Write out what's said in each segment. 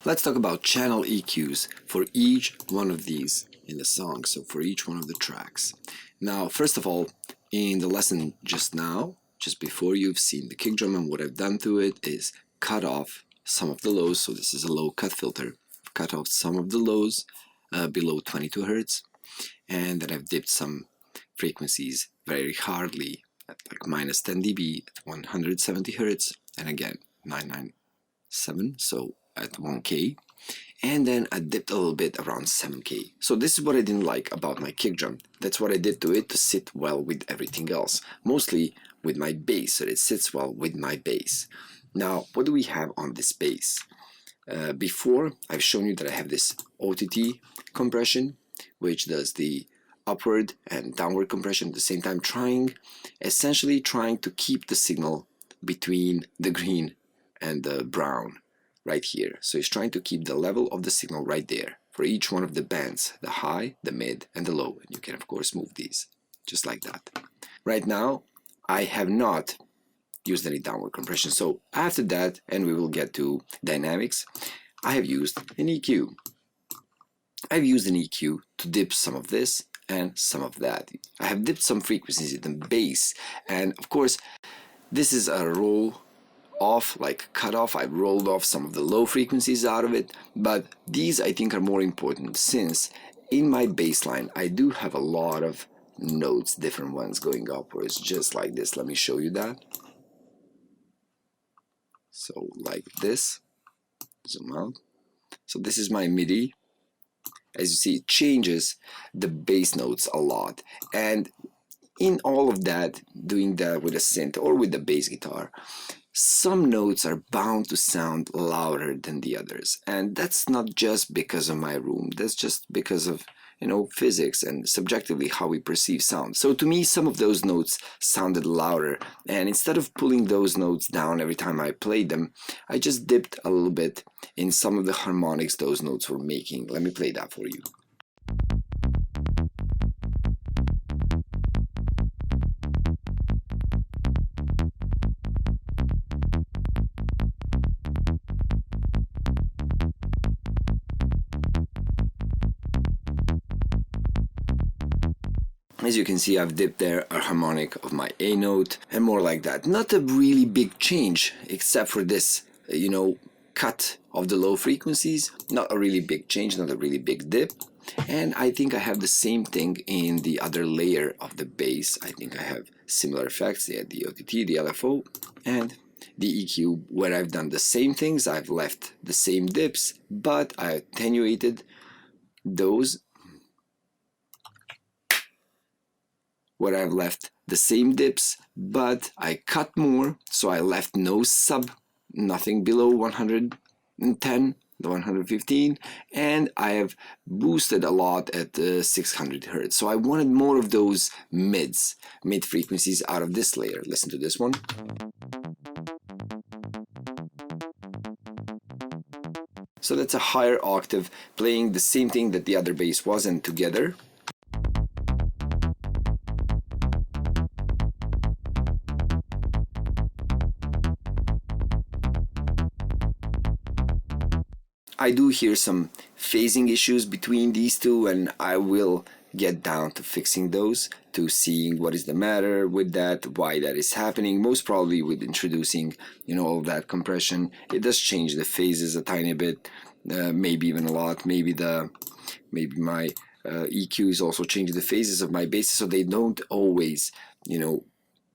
Let's talk about channel EQs for each one of these in the song, so for each one of the tracks. Now, first of all, in the lesson just now, just before you've seen the kick drum, and what I've done to it is cut off some of the lows, so this is a low cut filter. Cut off some of the lows below 22 Hz, and then I've dipped some frequencies very hardly at like minus 10 dB at 170 Hz, and again 997, so at 1K, and then I dipped a little bit around 7K. So this is what I didn't like about my kick drum. That's what I did to it to sit well with everything else, mostly with my bass, so it sits well with my bass. Now, what do we have on this bass? Before, I've shown you that I have this OTT compression, which does the upward and downward compression at the same time, essentially trying to keep the signal between the green and the brown right here. So it's trying to keep the level of the signal right there for each one of the bands, the high, the mid, and the low. And you can of course move these just like that. Right now, I have not used any downward compression. So after that, and we will get to dynamics, I have used an EQ. I've used an EQ to dip some of this and some of that. I have dipped some frequencies in the bass, and of course this is a roll off, like cut off. I've rolled off some of the low frequencies out of it, but these I think are more important, since in my bass line I do have a lot of notes, different ones going upwards, just like this. Let me show you that. So like this, zoom out. So this is my MIDI. As you see, it changes the bass notes a lot, and in all of that, doing that with a synth or with the bass guitar, some notes are bound to sound louder than the others, and that's not just because of my room, that's just because of, you know, physics and subjectively how we perceive sound. So to me, some of those notes sounded louder, and instead of pulling those notes down every time I played them, I just dipped a little bit in some of the harmonics those notes were making. Let me play that for you. As you can see, I've dipped there a harmonic of my A note and more like that. Not a really big change, except for this, you know, cut of the low frequencies. Not a really big change, not a really big dip. And I think I have the same thing in the other layer of the bass. I think I have similar effects. They had the OTT, the LFO, and the EQ, where I've done the same things. I've left the same dips, but I attenuated those, where I've left the same dips, but I cut more, so I left no sub, nothing below 110, the 115, and I have boosted a lot at 600 Hz. So I wanted more of those mid frequencies out of this layer. Listen to this one. So that's a higher octave, playing the same thing that the other bass was, and together. I do hear some phasing issues between these two, and I will get down to fixing those, to seeing what is the matter with that, why that is happening. Most probably with introducing, you know, all that compression, it does change the phases a tiny bit, maybe even a lot. Maybe my EQs also change the phases of my basses, so they don't always, you know,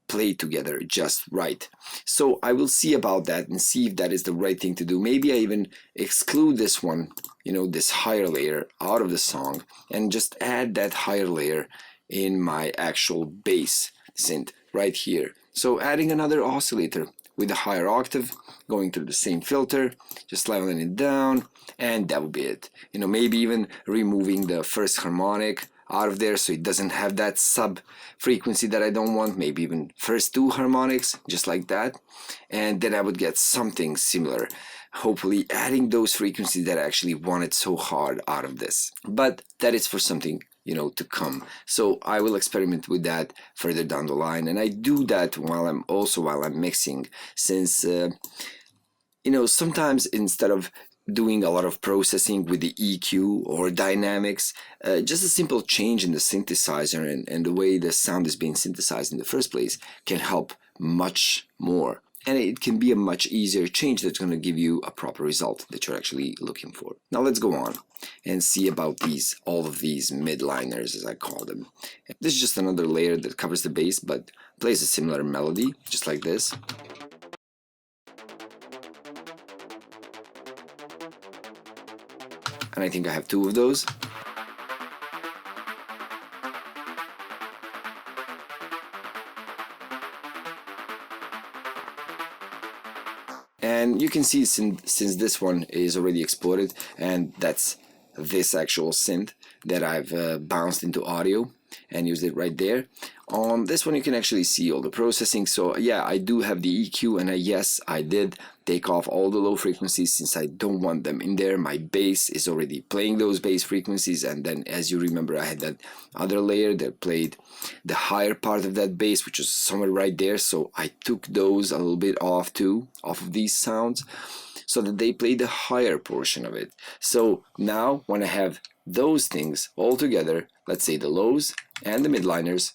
play together just right. So I will see about that and see if that is the right thing to do. Maybe I even exclude this one, you know, this higher layer out of the song, and just add that higher layer in my actual bass synth right here. So adding another oscillator with a higher octave, going through the same filter, just leveling it down, and that would be it. You know, maybe even removing the first harmonic out of there so it doesn't have that sub frequency that I don't want. Maybe even first two harmonics, just like that, and then I would get something similar, hopefully adding those frequencies that I actually wanted so hard out of this. But that is for something, you know, to come. So I will experiment with that further down the line, and I do that while I'm mixing, since you know, sometimes instead of doing a lot of processing with the EQ or dynamics, just a simple change in the synthesizer and the way the sound is being synthesized in the first place can help much more. And it can be a much easier change that's going to give you a proper result that you're actually looking for. Now let's go on and see about all of these midliners, as I call them. This is just another layer that covers the bass but plays a similar melody, just like this. And I think I have two of those. And you can see since this one is already exported, and that's this actual synth that I've bounced into audio and used it right there. On this one you can actually see all the processing. So yeah, I do have the EQ, and yes, I did take off all the low frequencies since I don't want them in there. My bass is already playing those bass frequencies, and then as you remember I had that other layer that played the higher part of that bass, which was somewhere right there. So I took those a little bit off too, off of these sounds, so that they play the higher portion of it. So now when I have those things all together, let's say the lows and the midliners,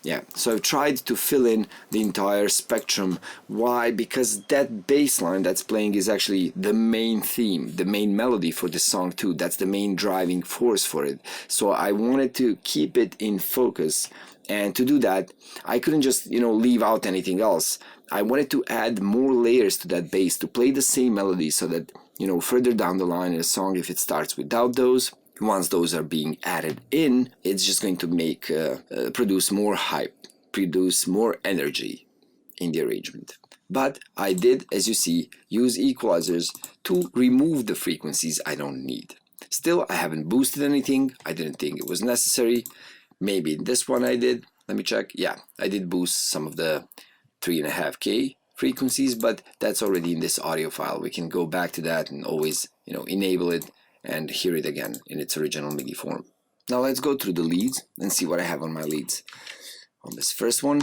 yeah, so I've tried to fill in the entire spectrum. Why? Because that bass line that's playing is actually the main theme, the main melody for the song too. That's the main driving force for it. So I wanted to keep it in focus. And to do that, I couldn't just, leave out anything else. I wanted to add more layers to that bass to play the same melody so that, further down the line in a song, if it starts without those, once those are being added in, it's just going to make produce more hype, produce more energy in the arrangement. But I did, as you see, use equalizers to remove the frequencies I don't need. Still, I haven't boosted anything. I didn't think it was necessary. Maybe this one I did. Let me check. Yeah, I did boost some of the 3.5K frequencies, but that's already in this audio file. We can go back to that and always, enable it and hear it again in its original MIDI form. Now let's go through the leads and see what I have on my leads. On this first one,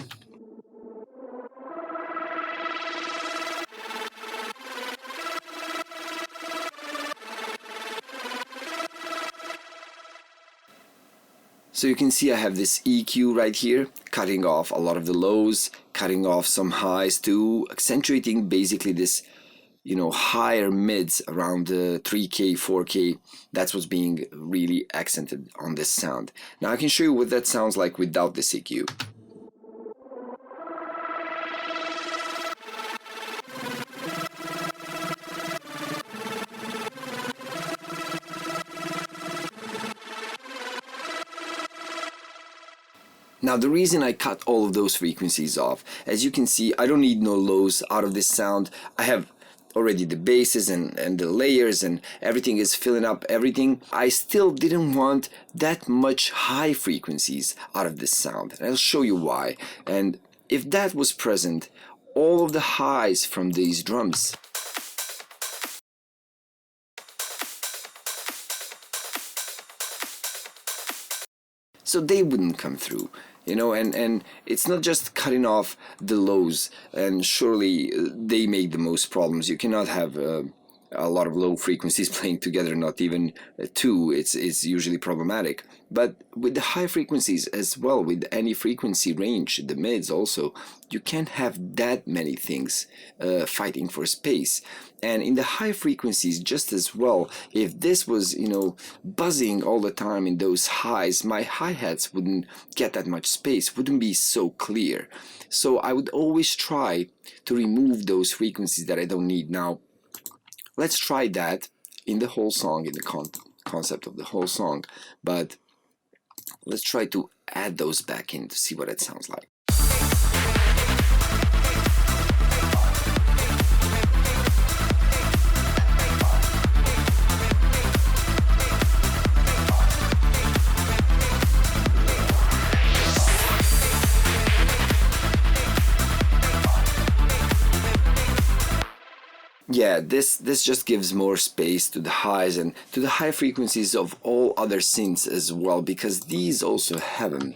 so you can see I have this EQ right here, cutting off a lot of the lows, cutting off some highs too, accentuating basically this higher mids around the 3K, 4K. That's what's being really accented on this sound. Now I can show you what that sounds like without this EQ. Now the reason I cut all of those frequencies off, as you can see, I don't need no lows out of this sound. I have already the basses and the layers and everything is filling up everything. I still didn't want that much high frequencies out of this sound, and I'll show you why. And if that was present, all of the highs from these drums, so they wouldn't come through. And it's not just cutting off the lows, and surely they make the most problems. You cannot have a lot of low frequencies playing together, not even two. It's usually problematic. But with the high frequencies as well, with any frequency range, the mids also, you can't have that many things fighting for space. And in the high frequencies just as well, if this was, buzzing all the time in those highs, my hi-hats wouldn't get that much space, wouldn't be so clear. So I would always try to remove those frequencies that I don't need. Now, let's try that in the whole song, in the concept of the whole song, but let's try to add those back in to see what it sounds like. yeah, this just gives more space to the highs and to the high frequencies of all other synths as well, because these also have them.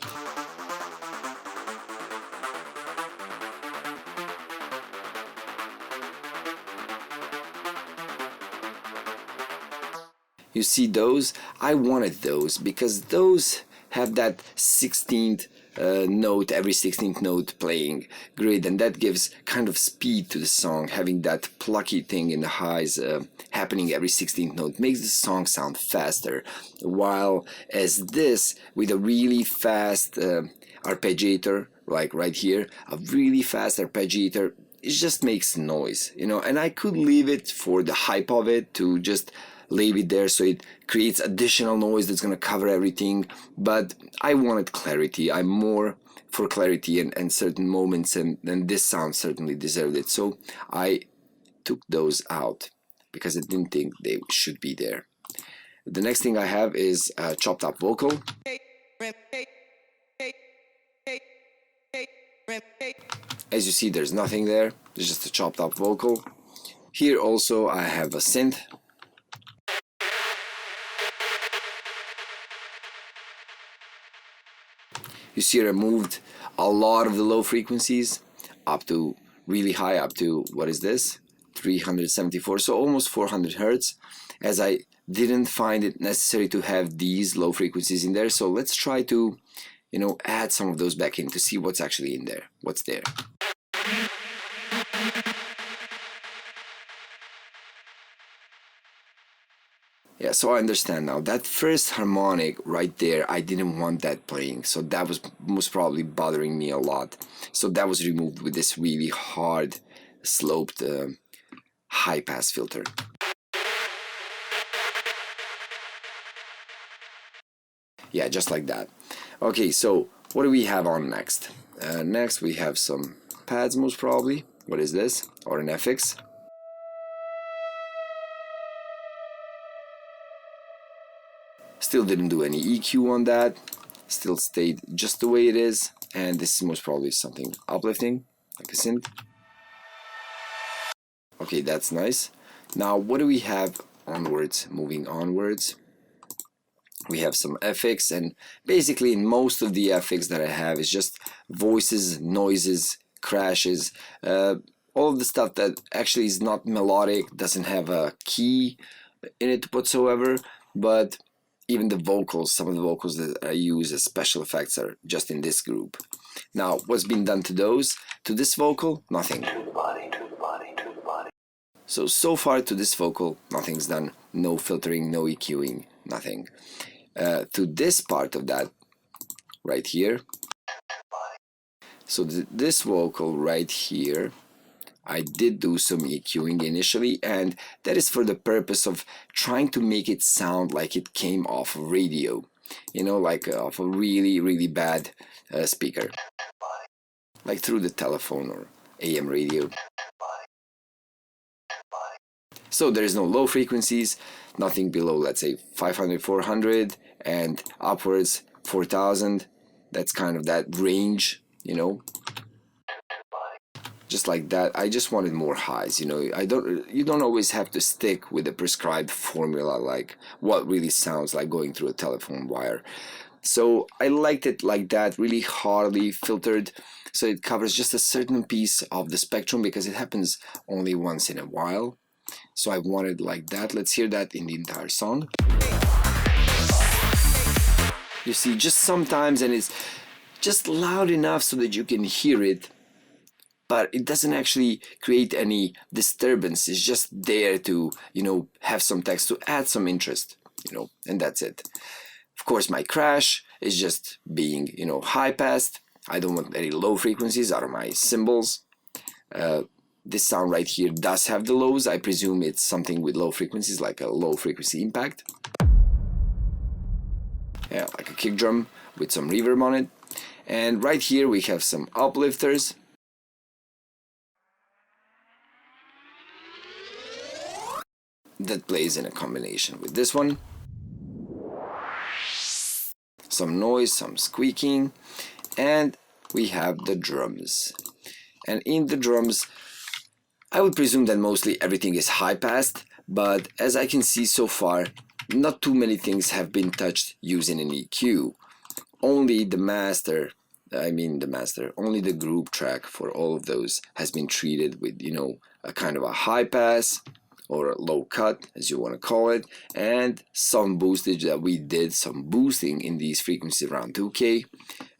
You see those? I wanted those because those have that 16th note, every 16th note playing grid, and that gives kind of speed to the song. Having that plucky thing in the highs happening every 16th note makes the song sound faster, while as this with a really fast arpeggiator, like right here, a really fast arpeggiator, it just makes noise, you know. And I could leave it for the hype of it, to just leave it there so it creates additional noise that's going to cover everything, but I wanted clarity. I'm more for clarity and certain moments, and this sound certainly deserved it, so I took those out because I didn't think they should be there. The next thing I have is a chopped up vocal. As you see, there's nothing there, there's just a chopped up vocal. Here also I have a synth. You see I moved a lot of the low frequencies up to really high, up to, what is this? 374, so almost 400 hertz, as I didn't find it necessary to have these low frequencies in there. So let's try to, you know, add some of those back in to see what's actually in there, what's there. Yeah, so I understand now. That first harmonic right there, I didn't want that playing, so that was most probably bothering me a lot. So that was removed with this really hard, sloped, high-pass filter. Yeah, just like that. Okay, so what do we have on next? Next we have some pads, most probably. What is this? Or an FX. Still didn't do any EQ on that, still stayed just the way it is, and this is most probably something uplifting, like a synth. Okay, that's nice. Now what do we have onwards, moving onwards? We have some FX, and basically in most of the FX that I have is just voices, noises, crashes, all of the stuff that actually is not melodic, doesn't have a key in it whatsoever, but even the vocals, some of the vocals that I use as special effects are just in this group. Now, what's been done to those? To this vocal, nothing. So far to this vocal, nothing's done. No filtering, no EQing, nothing. To this part of that, right here. So this vocal right here, I did do some EQing initially, and that is for the purpose of trying to make it sound like it came off of radio, you know, like off a really, really bad speaker, like through the telephone or AM radio. So there is no low frequencies, nothing below, let's say 500, 400, and upwards 4000. That's kind of that range, you know. Just like that. I just wanted more highs, you know. You don't always have to stick with a prescribed formula, like what really sounds like going through a telephone wire. So I liked it like that, really hardly filtered, so it covers just a certain piece of the spectrum, because it happens only once in a while. So I wanted like that. Let's hear that in the entire song. You see, just sometimes, and it's just loud enough so that you can hear it, but it doesn't actually create any disturbance. It's just there to, you know, have some text to add some interest, you know, and that's it. Of course, my crash is just being, you know, high passed. I don't want any low frequencies out of my cymbals. This sound right here does have the lows. I presume it's something with low frequencies, like a low frequency impact. Yeah, like a kick drum with some reverb on it. And right here we have some uplifters. That plays in a combination with this one. Some noise, some squeaking, and we have the drums. And in the drums, I would presume that mostly everything is high-passed, but as I can see so far, not too many things have been touched using an EQ. Only the master, only the group track for all of those has been treated with, a kind of a high pass or a low cut, as you want to call it, and some boostage that we did, some boosting in these frequencies around 2K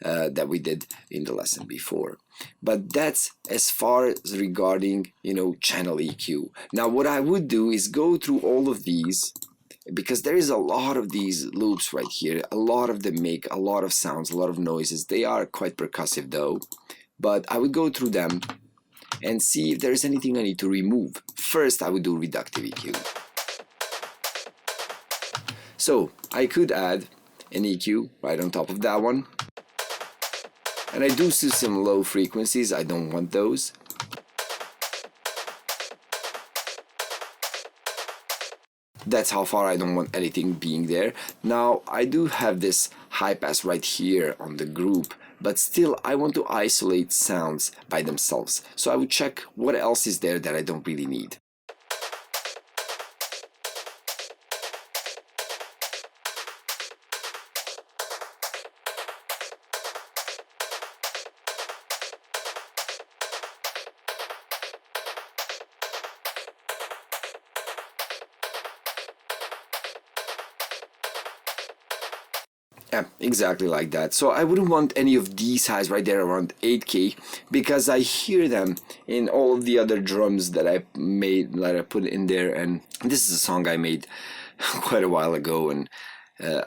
that we did in the lesson before. But that's as far as regarding, channel EQ. Now, what I would do is go through all of these, because there is a lot of these loops right here. A lot of them make a lot of sounds, a lot of noises. They are quite percussive though, but I would go through them and see if there is anything I need to remove. First, I would do reductive EQ. So I could add an EQ right on top of that one. And I do see some low frequencies. I don't want those. That's how far I don't want anything being there. Now, I do have this high pass right here on the group, but still I want to isolate sounds by themselves. So I would check what else is there that I don't really need. Yeah, exactly like that. So I wouldn't want any of these highs right there around 8K, because I hear them in all of the other drums that I made, that I put in there. And this is a song I made quite a while ago, and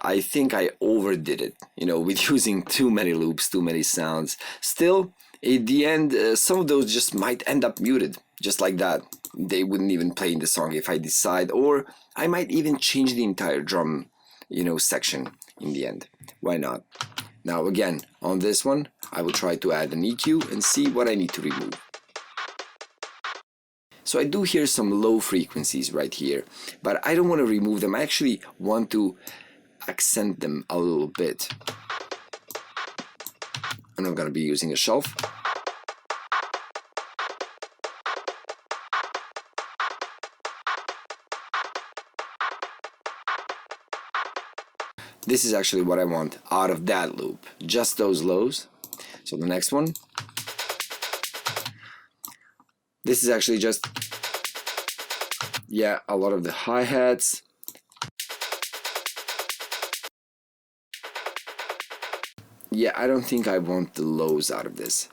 I think I overdid it, with using too many loops, too many sounds. Still, at the end, some of those just might end up muted, just like that. They wouldn't even play in the song if I decide, or I might even change the entire drum, section in the end. Why not? Now again, on this one, I will try to add an EQ and see what I need to remove. So I do hear some low frequencies right here, but I don't want to remove them. I actually want to accent them a little bit. And I'm going to be using a shelf. This is actually what I want out of that loop, just those lows. So the next one, this is actually just, a lot of the hi-hats. I don't think I want the lows out of this.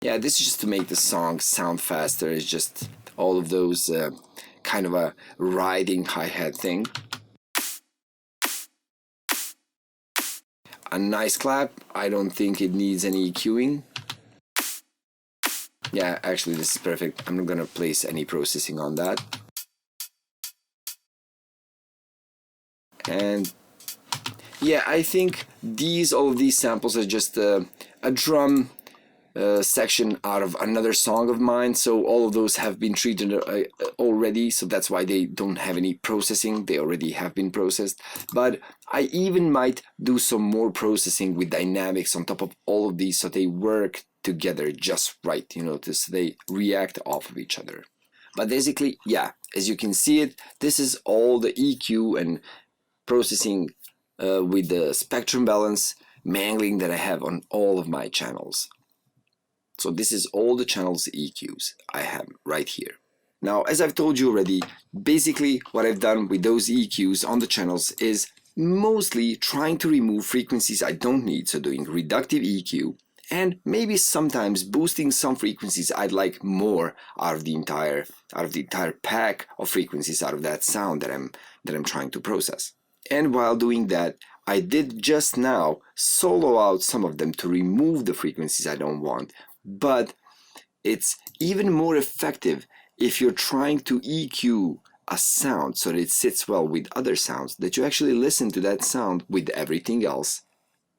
This is just to make the song sound faster. It's just all of those kind of a riding hi-hat thing. A nice clap. I don't think it needs any EQing. Actually this is perfect. I'm not gonna place any processing on that. And I think all of these samples are just a drum section out of another song of mine, so all of those have been treated already, so that's why they don't have any processing. They already have been processed, but I even might do some more processing with dynamics on top of all of these, so they work together just right, so they react off of each other. But basically, as you can see it, this is all the EQ and processing with the spectrum balance mangling that I have on all of my channels. So this is all the channels EQs I have right here. Now, as I've told you already, basically what I've done with those EQs on the channels is mostly trying to remove frequencies I don't need, so doing reductive EQ, and maybe sometimes boosting some frequencies I'd like more out of the entire pack of frequencies out of that sound that I'm trying to process. And while doing that, I did just now solo out some of them to remove the frequencies I don't want. But it's even more effective if you're trying to EQ a sound so that it sits well with other sounds, that you actually listen to that sound with everything else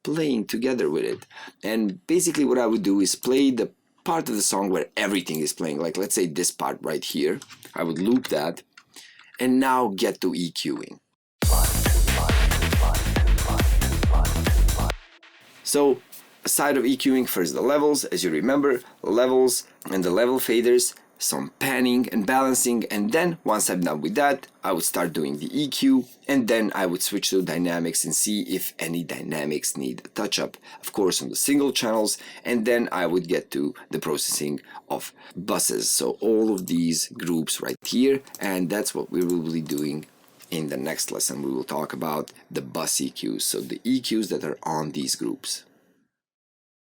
playing together with it. And basically what I would do is play the part of the song where everything is playing, like let's say this part right here. I would loop that and now get to EQing. So side of EQing, first the levels, as you remember, levels and the level faders, some panning and balancing, and then once I'm done with that, I would start doing the EQ, and then I would switch to dynamics and see if any dynamics need a touch-up, of course on the single channels, and then I would get to the processing of buses. So all of these groups right here, and that's what we will be doing in the next lesson. We will talk about the bus EQs, so the EQs that are on these groups.